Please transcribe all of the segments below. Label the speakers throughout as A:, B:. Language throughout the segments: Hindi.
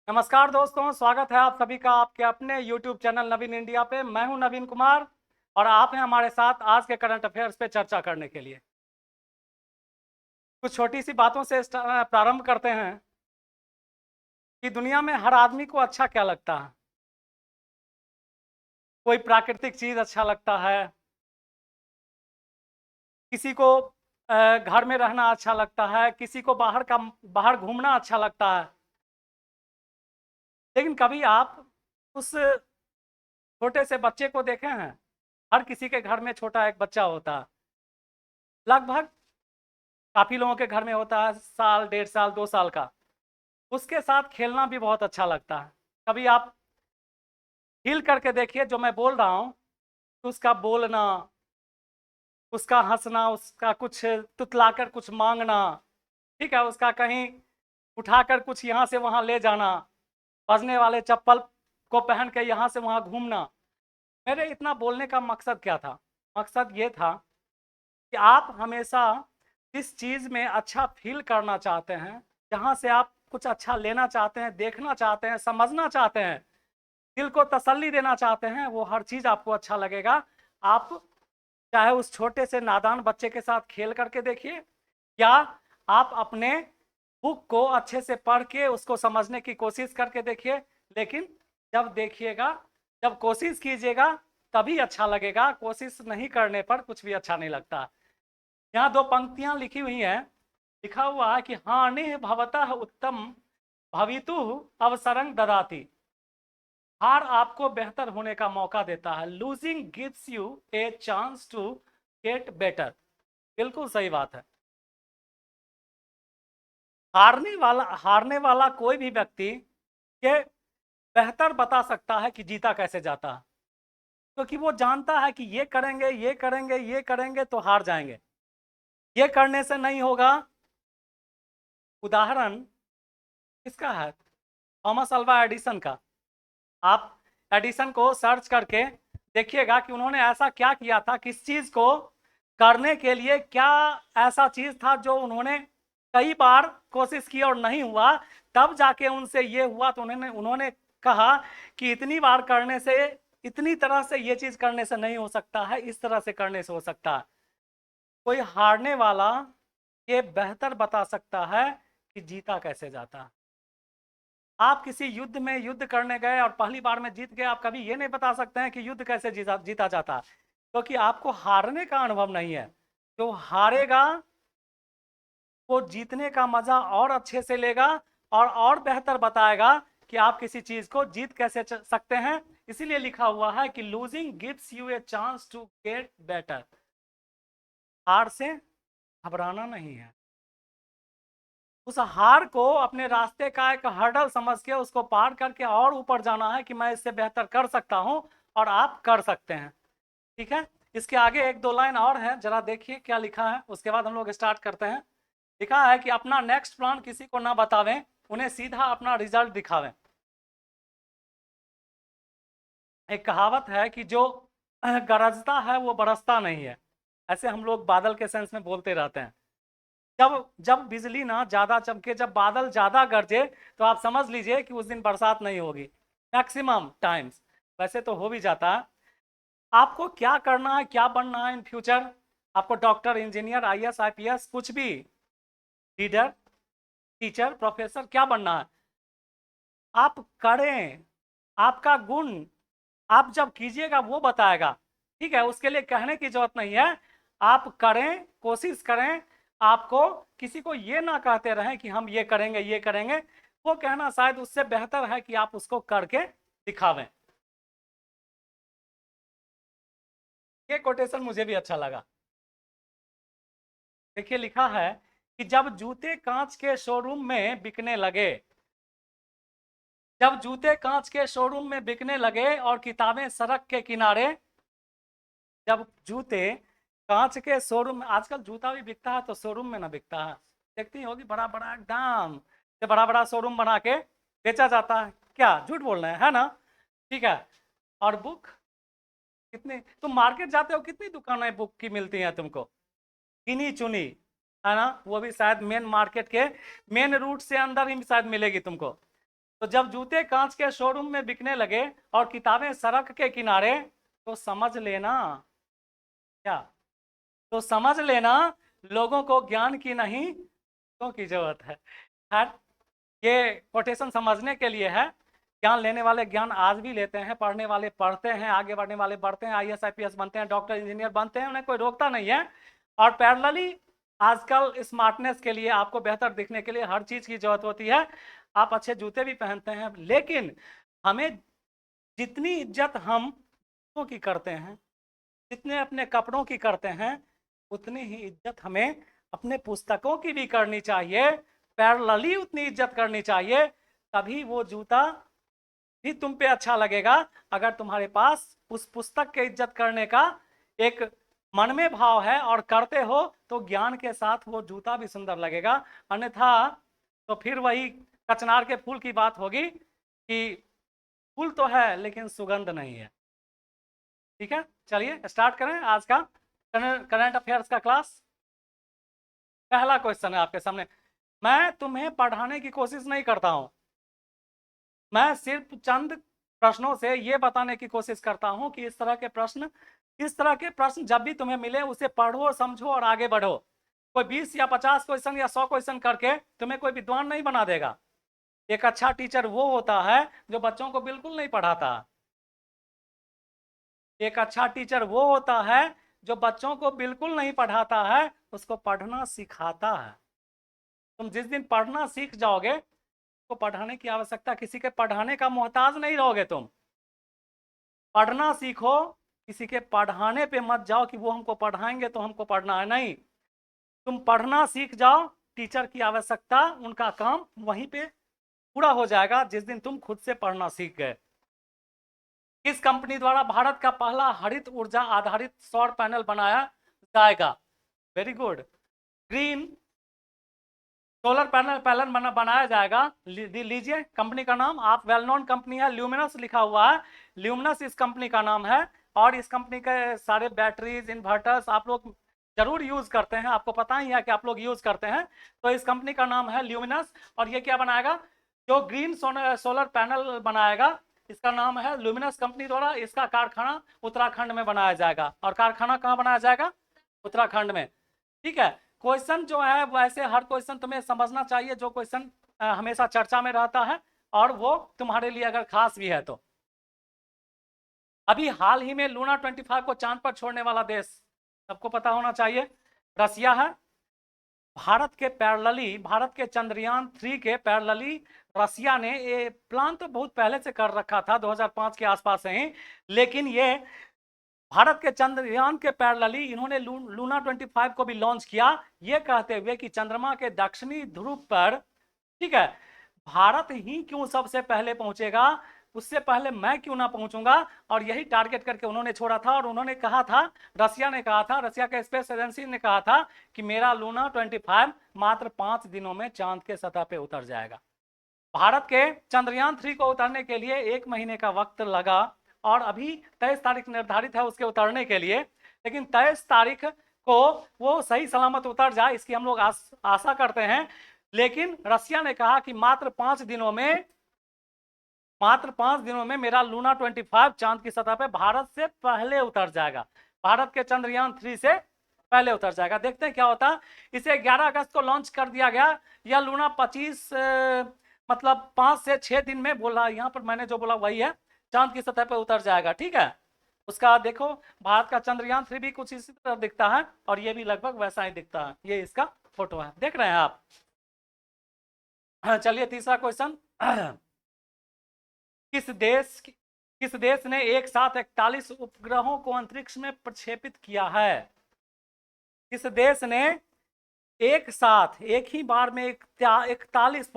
A: नमस्कार दोस्तों, स्वागत है आप सभी का आपके अपने YouTube चैनल नवीन इंडिया पे। मैं हूं नवीन कुमार और आप हैं हमारे साथ आज के करंट अफेयर्स पे चर्चा करने के लिए। कुछ छोटी सी बातों से प्रारंभ करते हैं कि दुनिया में हर आदमी को अच्छा क्या लगता है। कोई प्राकृतिक चीज़ अच्छा लगता है, किसी को घर में रहना अच्छा लगता है, किसी को बाहर घूमना अच्छा लगता है। लेकिन कभी आप उस छोटे से बच्चे को देखे हैं? हर किसी के घर में छोटा एक बच्चा होता है, लगभग काफ़ी लोगों के घर में होता है, साल, 1.5 साल, 2 साल का। उसके साथ खेलना भी बहुत अच्छा लगता है। कभी आप फील करके देखिए जो मैं बोल रहा हूँ, तो उसका बोलना, उसका हंसना, उसका कुछ तुतलाकर कुछ मांगना, ठीक है, उसका कहीं उठाकर कुछ यहाँ से वहाँ ले जाना, बजने वाले चप्पल को पहन के यहाँ से वहाँ घूमना। मेरे इतना बोलने का मकसद क्या था? मकसद ये था कि आप हमेशा जिस चीज़ में अच्छा फील करना चाहते हैं, जहाँ से आप कुछ अच्छा लेना चाहते हैं, देखना चाहते हैं, समझना चाहते हैं, दिल को तसल्ली देना चाहते हैं, वो हर चीज़ आपको अच्छा लगेगा। आप चाहे उस छोटे से नादान बच्चे के साथ खेल करके देखिए, या आप अपने बुक को अच्छे से पढ़ के उसको समझने की कोशिश करके देखिए। लेकिन जब देखिएगा, जब कोशिश कीजिएगा तभी अच्छा लगेगा। कोशिश नहीं करने पर कुछ भी अच्छा नहीं लगता। यहाँ 2 पंक्तियां लिखी हुई हैं। लिखा हुआ है कि हानि भवतः उत्तम भवितु अवसरं ददाति। हार आपको बेहतर होने का मौका देता है। Losing gives you a chance to get better. बिल्कुल सही बात है। हारने वाला कोई भी व्यक्ति ये बेहतर बता सकता है कि जीता कैसे जाता है, क्योंकि वो जानता है कि ये करेंगे, ये करेंगे, ये करेंगे तो हार जाएंगे, ये करने से नहीं होगा। उदाहरण किसका है? थॉमस अल्वा एडिसन का। आप एडिसन को सर्च करके देखिएगा कि उन्होंने ऐसा क्या किया था, किस चीज़ को करने के लिए क्या ऐसा चीज़ था जो उन्होंने कई बार कोशिश की और नहीं हुआ, तब जाके उनसे ये हुआ। तो उन्होंने उन्होंने कहा कि इतनी बार करने से, इतनी तरह से ये चीज़ करने से नहीं हो सकता है, इस तरह से करने से हो सकता है। कोई हारने वाला ये बेहतर बता सकता है कि जीता कैसे जाता है। आप किसी युद्ध में युद्ध करने गए और पहली बार में जीत गए, आप कभी ये नहीं बता सकते हैं कि युद्ध कैसे जीता जाता, क्योंकि आपको हारने का अनुभव नहीं है। जो हारेगा वो जीतने का मजा और अच्छे से लेगा और बेहतर बताएगा कि आप किसी चीज को जीत कैसे सकते हैं। इसीलिए लिखा हुआ है कि losing gives you a chance to get better. हार से घबराना नहीं है, उस हार को अपने रास्ते का एक हर्डल समझ के उसको पार करके और ऊपर जाना है कि मैं इससे बेहतर कर सकता हूं, और आप कर सकते हैं। ठीक है, इसके आगे 1-2 लाइन और है, जरा देखिए क्या लिखा है, उसके बाद हम लोग स्टार्ट करते हैं। लिखा है कि अपना नेक्स्ट प्लान किसी को ना बतावें, उन्हें सीधा अपना रिजल्ट दिखावें। एक कहावत है कि जो गरजता है वो बरसता नहीं है। ऐसे हम लोग बादल के सेंस में बोलते रहते हैं। जब जब बिजली ना ज्यादा चमके, जब बादल ज्यादा गरजे, तो आप समझ लीजिए कि उस दिन बरसात नहीं होगी, मैक्सिमम टाइम्स। वैसे तो हो भी जाता है। आपको क्या करना है, क्या बनना है इन फ्यूचर? आपको डॉक्टर, इंजीनियर, आईएएस, आईपीएस, कुछ भी, लीडर, टीचर, प्रोफेसर, क्या बनना है? आप करें। आपका गुण आप जब कीजिएगा वो बताएगा। ठीक है, उसके लिए कहने की जरूरत नहीं है। आप करें, कोशिश करें। आपको किसी को ये ना कहते रहें कि हम ये करेंगे, ये करेंगे। वो कहना शायद उससे बेहतर है कि आप उसको करके दिखावें। ये कोटेशन मुझे भी अच्छा लगा। देखिए लिखा है कि जब जूते कांच के शोरूम में बिकने लगे, जब जूते कांच के शोरूम में बिकने लगे और किताबें सड़क के किनारे, जब जूते कांच के शोरूम में, आजकल जूता भी बिकता है तो शोरूम में ना बिकता है, देखती होगी बड़ा बड़ा एकदम से बड़ा बड़ा शोरूम बना के बेचा जाता है। क्या झूठ बोल रहे हैं, है ना? ठीक है। और बुक, कितनी तुम मार्केट जाते हो, कितनी दुकानें बुक की मिलती हैं तुमको? गिनी चुनी, है ना? वो भी शायद मेन मार्केट के मेन रूट से अंदर ही शायद मिलेगी तुमको। तो जब जूते कांच के शोरूम में बिकने लगे और किताबें सड़क के किनारे, तो समझ लेना क्या, तो समझ लेना लोगों को ज्ञान की नहीं तो की जरूरत है। खैर, ये कोटेशन समझने के लिए है। ज्ञान लेने वाले ज्ञान आज भी लेते हैं, पढ़ने वाले पढ़ते हैं, आगे बढ़ने वाले बढ़ते हैं, आईएएस आईपीएस बनते हैं, डॉक्टर इंजीनियर बनते हैं, उन्हें कोई रोकता नहीं है। और पैरेलली आजकल स्मार्टनेस के लिए, आपको बेहतर दिखने के लिए हर चीज की जरूरत होती है। आप अच्छे जूते भी पहनते हैं, लेकिन हमें जितनी इज्जत हम जूतों की करते हैं, जितने अपने कपड़ों की करते हैं, उतनी ही इज्जत हमें अपने पुस्तकों की भी करनी चाहिए, पैरेलली उतनी इज्जत करनी चाहिए। तभी वो जूता भी तुम पे अच्छा लगेगा। अगर तुम्हारे पास उस पुस्तक के इज्जत करने का एक मन में भाव है और करते हो, तो ज्ञान के साथ वो जूता भी सुंदर लगेगा। अन्यथा तो फिर वही कचनार के फूल की बात होगी कि फूल तो है लेकिन सुगंध नहीं है। ठीक है, चलिए स्टार्ट करें आज का करंट अफेयर्स का क्लास। पहला क्वेश्चन है आपके सामने। मैं तुम्हें पढ़ाने की कोशिश नहीं करता हूं, मैं सिर्फ चंद प्रश्नों से ये बताने की कोशिश करता हूं कि इस तरह के प्रश्न जब भी तुम्हें मिले उसे पढ़ो, समझो और आगे बढ़ो। कोई 20 या 50 क्वेश्चन या 100 क्वेश्चन करके तुम्हें कोई विद्वान नहीं बना देगा। एक अच्छा टीचर वो होता है जो बच्चों को बिल्कुल नहीं पढ़ाता। एक अच्छा टीचर वो होता है जो बच्चों को बिल्कुल नहीं पढ़ाता है, उसको पढ़ना सिखाता है। तुम जिस दिन पढ़ना सीख जाओगे, तो पढ़ाने की आवश्यकता, किसी के पढ़ाने का मोहताज नहीं रहोगे तुम। पढ़ना सीखो, किसी के पढ़ाने पे मत जाओ कि वो हमको पढ़ाएंगे तो हमको पढ़ना है, नहीं। तुम पढ़ना सीख जाओ, टीचर की आवश्यकता, उनका काम वहीं पे पूरा हो जाएगा जिस दिन तुम खुद से पढ़ना सीख गए। किस कंपनी द्वारा भारत का पहला हरित ऊर्जा आधारित सौर पैनल बनाया जाएगा? Very good. Green solar panel बनाया जाएगा। लीजिए कंपनी का नाम, आप वेल नोन कंपनी है, ल्यूमिनस लिखा हुआ है। ल्यूमिनस इस कंपनी का नाम है। और इस कंपनी के सारे बैटरीज, इन्वर्टर्स आप लोग जरूर यूज करते हैं, आपको पता ही है कि आप लोग यूज करते हैं। तो इस कंपनी का नाम है ल्यूमिनस। और ये क्या बनाएगा? जो ग्रीन सोलर पैनल बनाएगा, इसका नाम है ल्यूमिनस कंपनी द्वारा। इसका कारखाना उत्तराखंड में बनाया जाएगा। और कारखाना कहाँ बनाया जाएगा? उत्तराखंड में। ठीक है। क्वेश्चन जो है वैसे हर क्वेश्चन तुम्हें समझना चाहिए, जो क्वेश्चन हमेशा चर्चा में रहता है और वो तुम्हारे लिए अगर खास भी है तो। अभी हाल ही में लूना 25 को चांद पर छोड़ने वाला देश सबको पता होना चाहिए, रसिया है। भारत के चंद्रयान 3 के पैरेलली रसिया ने ये प्लान तो बहुत पहले से कर रखा था, 2005 के आसपास से ही। लेकिन ये भारत के चंद्रयान के पैरेलली इन्होंने लूना 25 को भी लॉन्च किया, ये कहते हुए कि चंद्रमा के दक्षिणी ध्रुव पर, ठीक है, भारत ही क्यों सबसे पहले पहुंचेगा, उससे पहले मैं क्यों ना पहुंचूंगा। और यही टारगेट करके उन्होंने छोड़ा था। और उन्होंने कहा था, रसिया ने कहा था, रसिया के स्पेस एजेंसी ने कहा था कि मेरा लूना 25 मात्र 5 दिनों में चांद के सतह पे उतर जाएगा। भारत के चंद्रयान 3 को उतरने के लिए 1 महीने का वक्त लगा। और अभी 23 तारीख निर्धारित है उसके उतरने के लिए। लेकिन 23 तारीख को वो सही सलामत उतर जाए, इसकी हम लोग आशा करते हैं। लेकिन रसिया ने कहा कि मात्र 5 दिनों में मेरा लूना 25 चांद की सतह पे भारत से पहले उतर जाएगा। भारत के चंद्रयान 3 से पहले उतर जाएगा। देखते हैं क्या होता है। इसे 11 अगस्त को लॉन्च कर दिया गया। यह लूना 25 मतलब 5 से 6 दिन में, बोला यहाँ पर मैंने जो बोला वही है, चांद की सतह पर उतर जाएगा। ठीक है। उसका देखो, भारत का चंद्रयान 3 भी कुछ इसी तरह दिखता है और ये भी लगभग वैसा ही दिखता है। ये इसका फोटो है, देख रहे हैं आप। चलिए तीसरा क्वेश्चन। किस देश ने एक साथ 41 उपग्रहों को अंतरिक्ष में प्रक्षेपित किया है? किस देश ने एक साथ एक ही बार में 41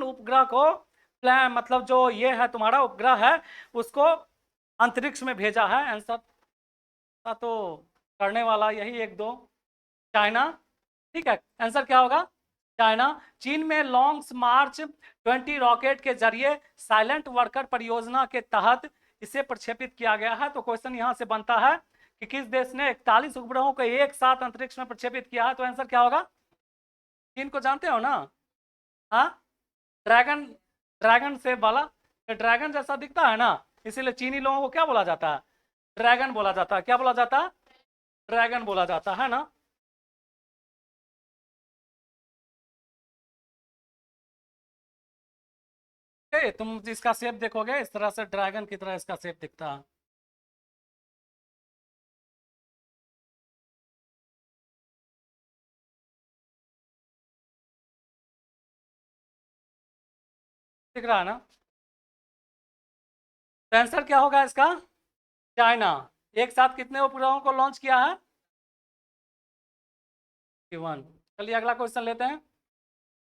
A: उपग्रह को, मतलब जो ये है तुम्हारा उपग्रह है, उसको अंतरिक्ष में भेजा है? आंसर तो करने वाला यही 1-2, चाइना। ठीक है, आंसर क्या होगा? चाइना। चीन में लॉन्ग मार्च 20 रॉकेट के जरिए साइलेंट वर्कर परियोजना के तहत इसे प्रक्षेपित किया गया है। तो क्वेश्चन यहां से बनता है कि किस देश ने 41 उपग्रहों को एक साथ अंतरिक्ष में प्रक्षेपित किया है? तो आंसर क्या होगा? चीन को जानते हो ना? हाँ, ड्रैगन ड्रैगन शेप वाला, ये ड्रैगन जैसा दिखता है ना, इसीलिए चीनी लोगों को क्या बोला जाता है? ड्रैगन बोला जाता है। क्या बोला जाता है? ड्रैगन बोला जाता है ना। तुम इसका शेप देखोगे इस तरह से, ड्रैगन की तरह इसका शेप दिखता है। दिख रहा है ना? तो आंसर क्या होगा इसका? चाइना। एक साथ कितने उपग्रहों को लॉन्च किया है? 1। चलिए अगला क्वेश्चन लेते हैं।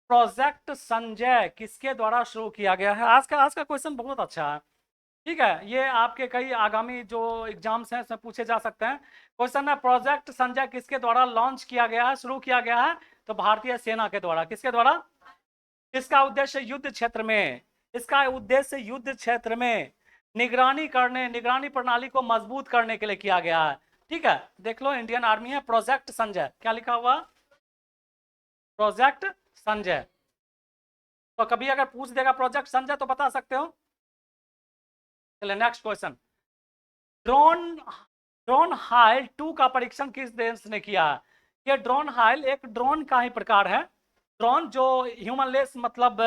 A: प्रोजेक्ट संजय किसके द्वारा शुरू किया गया है? आज का क्वेश्चन बहुत अच्छा है। ठीक है, ये आपके कई आगामी जो एग्जाम्स हैं उसमें पूछे जा सकते हैं। क्वेश्चन है, प्रोजेक्ट संजय किसके द्वारा लॉन्च किया गया है, शुरू किया गया है? तो भारतीय सेना के द्वारा। किसके द्वारा? इसका उद्देश्य युद्ध क्षेत्र में, इसका उद्देश्य युद्ध क्षेत्र में निगरानी करने, निगरानी प्रणाली को मजबूत करने के लिए किया गया है। ठीक है, देख लो, इंडियन आर्मी है। प्रोजेक्ट संजय क्या लिखा हुआ? प्रोजेक्ट संजय। तो कभी अगर पूछ देगा प्रोजेक्ट संजय तो बता सकते हो। चलिए नेक्स्ट क्वेश्चन। ड्रोन ड्रोन हाइल 2 का परीक्षण किस देश ने किया है? ये ड्रोन हाइल एक ड्रोन का ही प्रकार है। ड्रोन जो ह्यूमनलेस मतलब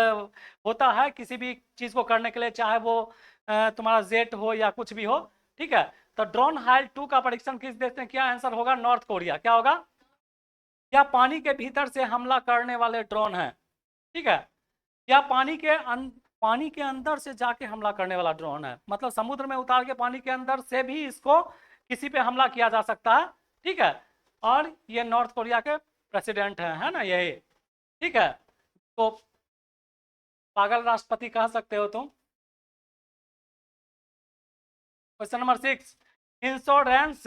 A: होता है किसी भी चीज को करने के लिए, चाहे वो तुम्हारा जेट हो या कुछ भी हो। ठीक है, तो ड्रोन हाइल 2 का परीक्षण किस देश ने किया? आंसर होगा नॉर्थ कोरिया। क्या होगा? या पानी के भीतर से हमला करने वाले ड्रोन है। ठीक है, या पानी के अंदर से जाके हमला करने वाला ड्रोन है, मतलब समुद्र में उतार के पानी के अंदर से भी इसको किसी पे हमला किया जा सकता है। ठीक है, और ये नॉर्थ कोरिया के प्रेसिडेंट हैं, है ना यही। ठीक है, तो पागल राष्ट्रपति कह सकते हो तुम। Question number 6। इंश्योरेंस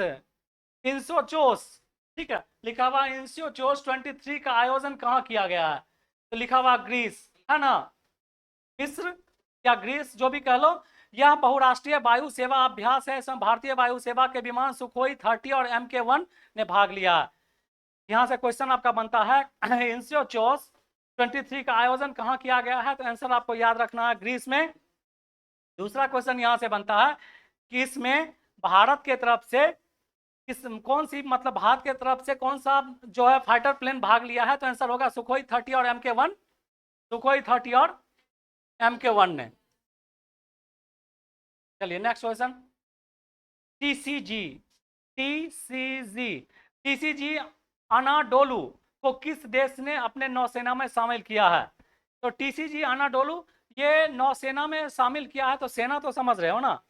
A: इंश्योचोस, ठीक है, लिखा हुआ इंश्योचोस 23 का आयोजन कहाँ किया गया है? तो लिखा हुआ ग्रीस, है ना, मिस्र या ग्रीस जो भी कह लो। यह बहुराष्ट्रीय वायु सेवा अभ्यास है, इसमें भारतीय वायु सेवा के विमान सुखोई 30 और MK1 ने भाग लिया। यहाँ से क्वेश्चन आपका बनता है इंश्योचोस 23 का आयोजन कहाँ किया गया है? तो आंसर आपको याद रखना है, ग्रीस में। दूसरा क्वेश्चन यहाँ से बनता है कि इसमें भारत के तरफ से कौन सी, मतलब भारत के तरफ से कौन सा जो है फाइटर प्लेन भाग लिया है? तो आंसर होगा सुखोई 30 और MK1। सुखोई 30 और MK1 ने। चलिए next question. TCG TCG TCG Anadolu को किस देश ने अपने नौसेना में शामिल किया है? तो टीसीजी अनाडोलू ये नौसेना में शामिल किया है, तो सेना तो समझ रहे हो ना,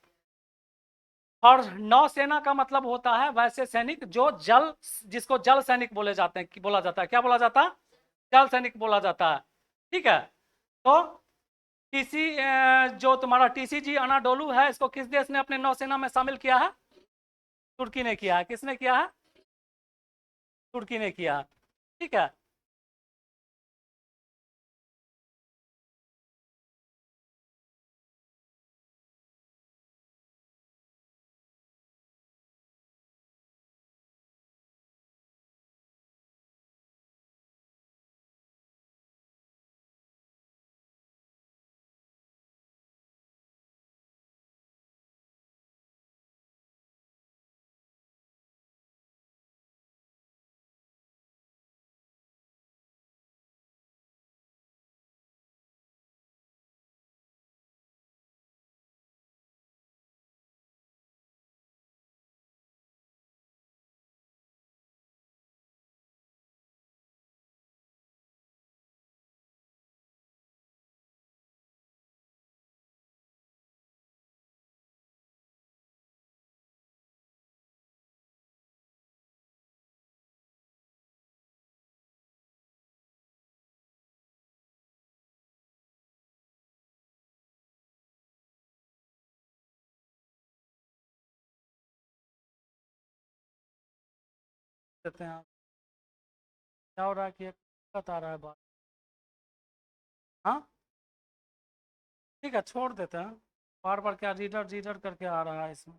A: और नौसेना का मतलब होता है वैसे सैनिक जो जल, जिसको जल सैनिक बोले जाते हैं, बोला जाता है। क्या बोला जाता है? जल सैनिक बोला जाता है। ठीक है, तो जो तुम्हारा टीसीजी अनाडोलू है, इसको किस देश ने अपने नौसेना में शामिल किया है? तुर्की ने किया है। किसने किया है? तुर्की ने किया है। ठीक है, देते हैं आप। क्या हो रहा है कि एक दिक्कत आ रहा है बात। हाँ, ठीक है, छोड़ देते हैं। बार बार क्या रीडर रीडर करके आ रहा है इसमें।